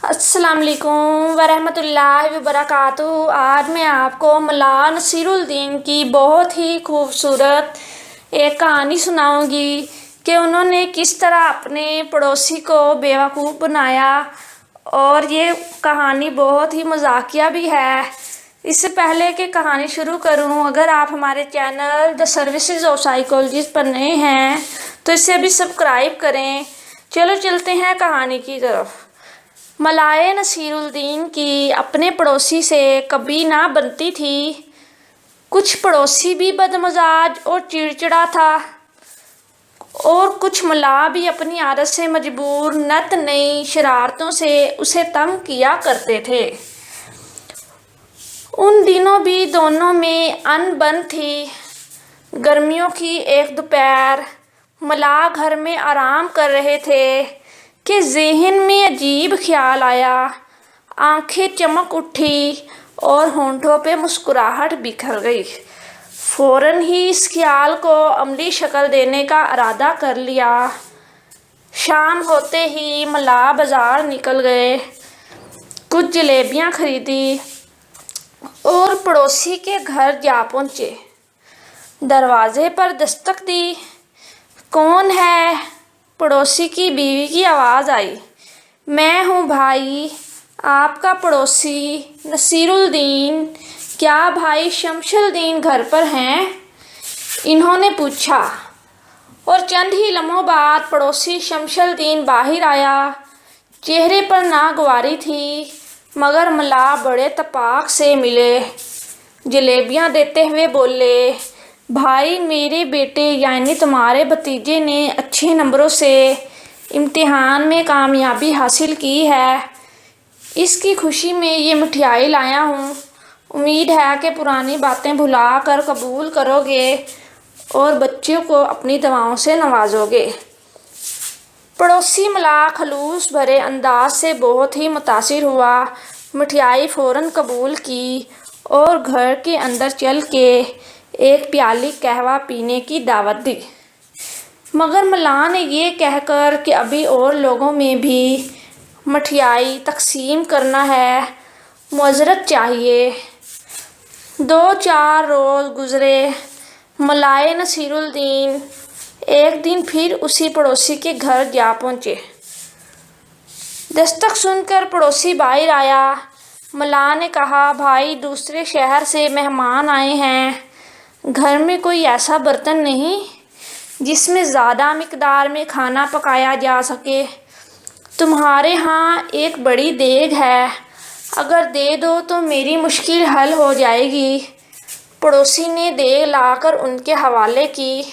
अस्सलाम वालेकुम वरहमतुल्लाहि वबरकातुहू। आज मैं आपको मौलाना नसीरुद्दीन की बहुत ही खूबसूरत एक कहानी सुनाऊंगी कि उन्होंने किस तरह अपने पड़ोसी को बेवकूफ़ बनाया। और ये कहानी बहुत ही मज़ाकिया भी है। इससे पहले कि कहानी शुरू करूं, अगर आप हमारे channel the services of psychologist पर नए हैं तो इसे अभी सब्सक्राइब करें। चलो चलते हैं कहानी की तरफ। मौलाना नसीरुद्दीन की अपने पड़ोसी से कभी ना बनती थी। कुछ पड़ोसी भी बदमिजाज और चिड़चिड़ा था और कुछ मल्लाह भी अपनी आदत से मजबूर नत नई शरारतों से उसे तंग किया करते थे। उन दिनों भी दोनों में अनबन थी। गर्मियों की एक दोपहर मल्लाह घर में आराम कर रहे थे कि ज़हन में अजीब ख्याल आया। आंखें चमक उठी और होंठों पे मुस्कुराहट बिखर गई। फौरन ही इस ख्याल को अमली शक्ल देने का इरादा कर लिया। शाम होते ही मल्लाह बाज़ार निकल गए, कुछ जलेबियाँ खरीदी और पड़ोसी के घर जा पहुँचे। दरवाजे पर दस्तक दी। कौन है? पड़ोसी की बीवी की आवाज़ आई। मैं हूँ भाई, आपका पड़ोसी नसीरुद्दीन। क्या भाई शमशुद्दीन घर पर हैं? इन्होंने पूछा। और चंद ही लम्हों बाद पड़ोसी शमशुद्दीन बाहर आया। चेहरे पर नागवारी थी, मगर मल्लाह बड़े इत्तेफाक से मिले। जलेबियाँ देते हुए बोले, भाई मेरे बेटे यानी तुम्हारे भतीजे ने अच्छे नंबरों से इम्तिहान में कामयाबी हासिल की है। इसकी खुशी में ये मिठाई लाया हूँ। उम्मीद है कि पुरानी बातें भुला कर कबूल करोगे और बच्चों को अपनी दुआओं से नवाजोगे। पड़ोसी मल्लाह खलूस भरे अंदाज से बहुत ही मुतासिर हुआ। मिठाई फ़ौरन कबूल की और घर के अंदर चल के एक प्याली कहवा पीने की दावत दी। मगर मल्लाह ने ये कहकर कि अभी और लोगों में भी मिठाई तकसीम करना है, मुआज़रत चाहिए। 2-4 रोज़ गुज़रे। मौलाना नसीरुद्दीन एक दिन फिर उसी पड़ोसी के घर जा पहुँचे। दस्तक सुनकर पड़ोसी बाहर आया। मल्लाह ने कहा, भाई दूसरे शहर से मेहमान आए हैं। घर में कोई ऐसा बर्तन नहीं जिसमें ज़्यादा मिकदार में खाना पकाया जा सके? तुम्हारे यहाँ एक बड़ी देग है, अगर दे दो तो मेरी मुश्किल हल हो जाएगी। पड़ोसी ने देग लाकर उनके हवाले की।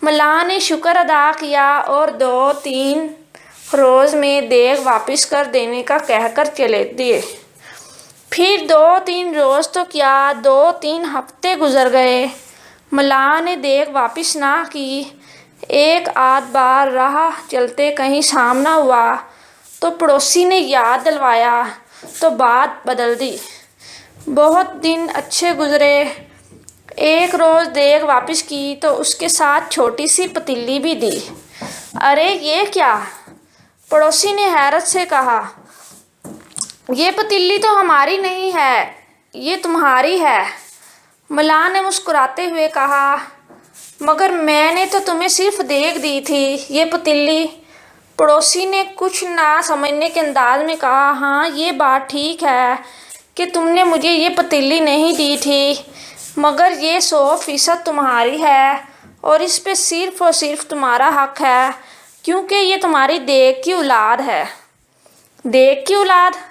मल्लाह ने शुक्र अदा किया और 2-3 रोज़ में देग वापस कर देने का कहकर चले दिए। फिर 2-3 रोज़ तो क्या 2-3 हफ्ते गुजर गए। मल्लाह ने देग वापस ना की। एक आध बार राह चलते कहीं सामना हुआ तो पड़ोसी ने याद दिलवाया तो बात बदल दी। बहुत दिन अच्छे गुजरे। एक रोज़ देग वापस की तो उसके साथ छोटी सी पतीली भी दी। अरे ये क्या? पड़ोसी ने हैरत से कहा। ये पतीली तो हमारी नहीं है, ये तुम्हारी है। मल्लाह ने मुस्कुराते हुए कहा, मगर मैंने तो तुम्हें सिर्फ देग दी थी, ये पतीली। पड़ोसी ने कुछ ना समझने के अंदाज में कहा, हाँ ये बात ठीक है कि तुमने मुझे ये पतीली नहीं दी थी, मगर ये 100% तुम्हारी है और इस पे सिर्फ और सिर्फ तुम्हारा हक है, क्योंकि ये तुम्हारी देग की औलाद है। देग की औलाद?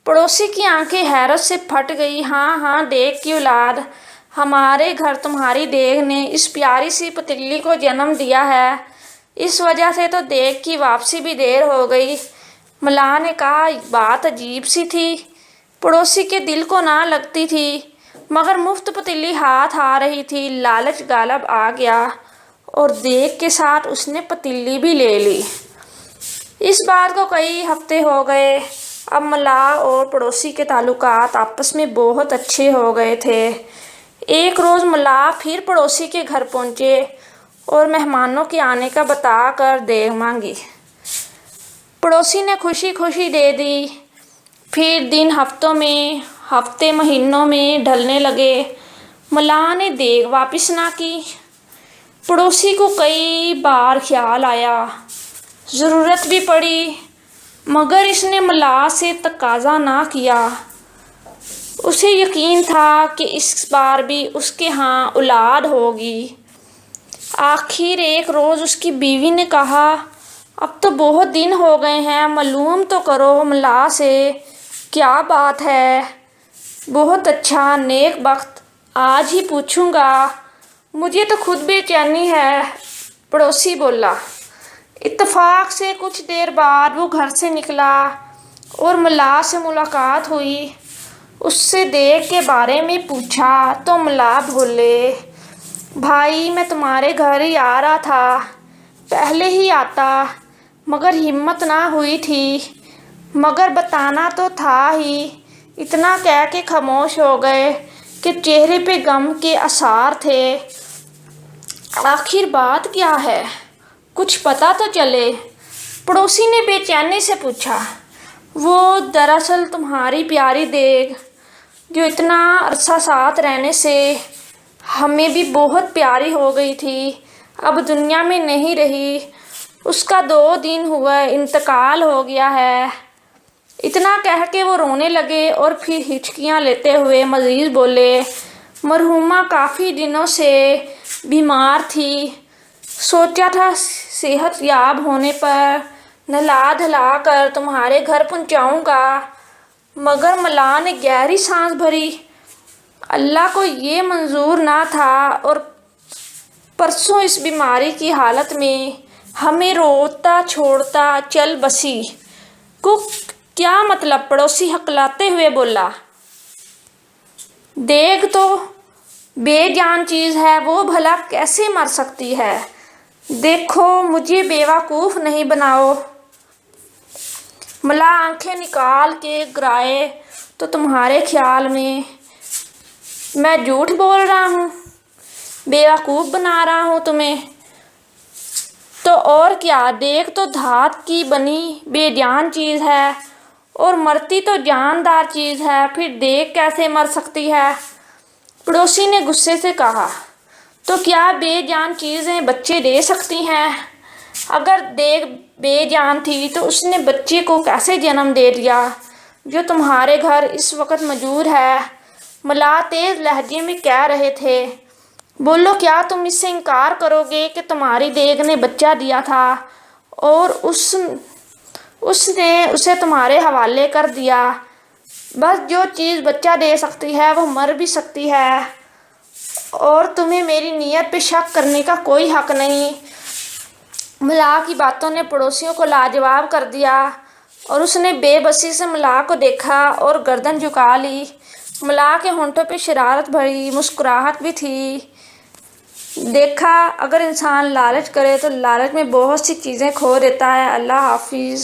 पड़ोसी की आंखें हैरत से फट गई। हाँ, देग की औलाद। हमारे घर तुम्हारी देग ने इस प्यारी सी पतीली को जन्म दिया है, इस वजह से तो देग की वापसी भी देर हो गई। मल्लाह ने कहा, बात अजीब सी थी, पड़ोसी के दिल को ना लगती थी, मगर मुफ्त पतीली हाथ आ रही थी। लालच गालब आ गया और देग के साथ उसने पतीली भी ले ली। इस बात को कई हफ्ते हो गए। अब मल्लाह और पड़ोसी के ताल्लुकात आपस में बहुत अच्छे हो गए थे। एक रोज़ मल्लाह फिर पड़ोसी के घर पहुँचे और मेहमानों के आने का बताकर देग मांगी। पड़ोसी ने खुशी खुशी दे दी। फिर दिन हफ्ते महीनों में ढलने लगे। मलाह ने देग वापस ना की। पड़ोसी को कई बार ख्याल आया, ज़रूरत भी पड़ी, मगर इसने मलाह से तकाजा ना किया। उसे यकीन था कि इस बार भी उसके यहाँ औलाद होगी। आखिर एक रोज़ उसकी बीवी ने कहा, अब तो बहुत दिन हो गए हैं, मालूम तो करो मलाह से क्या बात है। बहुत अच्छा, नेक वक्त, आज ही पूछूंगा। मुझे तो खुद बेचैनी है, पड़ोसी बोला। इत्तेफाक से कुछ देर बाद वो घर से निकला और मलाह से मुलाकात हुई। उससे देग के बारे में पूछा तो मलाह बोले, भाई मैं तुम्हारे घर ही आ रहा था, पहले ही आता, मगर हिम्मत ना हुई थी, मगर बताना तो था ही। इतना कह के खामोश हो गए कि चेहरे पे गम के आसार थे। आखिर बात क्या है, कुछ पता तो चले, पड़ोसी ने बेचैनी से पूछा। वो दरअसल तुम्हारी प्यारी देग, जो इतना अरसा साथ रहने से हमें भी बहुत प्यारी हो गई थी, अब दुनिया में नहीं रही। उसका 2 दिन हुआ इंतकाल हो गया है। इतना कह के वो रोने लगे और फिर हिचकियाँ लेते हुए मज़ीद बोले, मरहुमा काफ़ी दिनों से बीमार थी, सोचा था सेहत याब होने पर नहला धुला कर तुम्हारे घर पहुंचाऊंगा, मगर मलाह ने गहरी सांस भरी। अल्लाह को ये मंजूर ना था और परसों इस बीमारी की हालत में हमें रोता छोड़ता चल बसी। को क्या मतलब, पड़ोसी हकलाते हुए बोला। देग तो बेजान चीज़ है, वो भला कैसे मर सकती है। देखो मुझे बेवकूफ़ नहीं बनाओ। मलाह आंखें निकाल के गिराए, तो तुम्हारे ख्याल में मैं झूठ बोल रहा हूँ, बेवकूफ़ बना रहा हूँ तुम्हें? तो और क्या, देग तो धात की बनी बेजान चीज़ है और मरती तो जानदार चीज़ है, फिर देग कैसे मर सकती है? पड़ोसी ने गुस्से से कहा, तो क्या बेजान चीज़ें बच्चे दे सकती हैं? अगर देग बेजान थी तो उसने बच्चे को कैसे जन्म दे दिया जो तुम्हारे घर इस वक्त मौजूद है? मलाह तेज़ लहजे में कह रहे थे। बोलो, क्या तुम इससे इनकार करोगे कि तुम्हारी देग ने बच्चा दिया था और उसने उसे तुम्हारे हवाले कर दिया? बस जो चीज़ बच्चा दे सकती है वो मर भी सकती है, और तुम्हें मेरी नीयत पे शक करने का कोई हक नहीं। मलाह की बातों ने पड़ोसियों को लाजवाब कर दिया और उसने बेबसी से मलाह को देखा और गर्दन झुका ली। मलाह के होंठों पे शरारत भरी मुस्कुराहट भी थी। देखा, अगर इंसान लालच करे तो लालच में बहुत सी चीज़ें खो देता है। अल्लाह हाफिज़।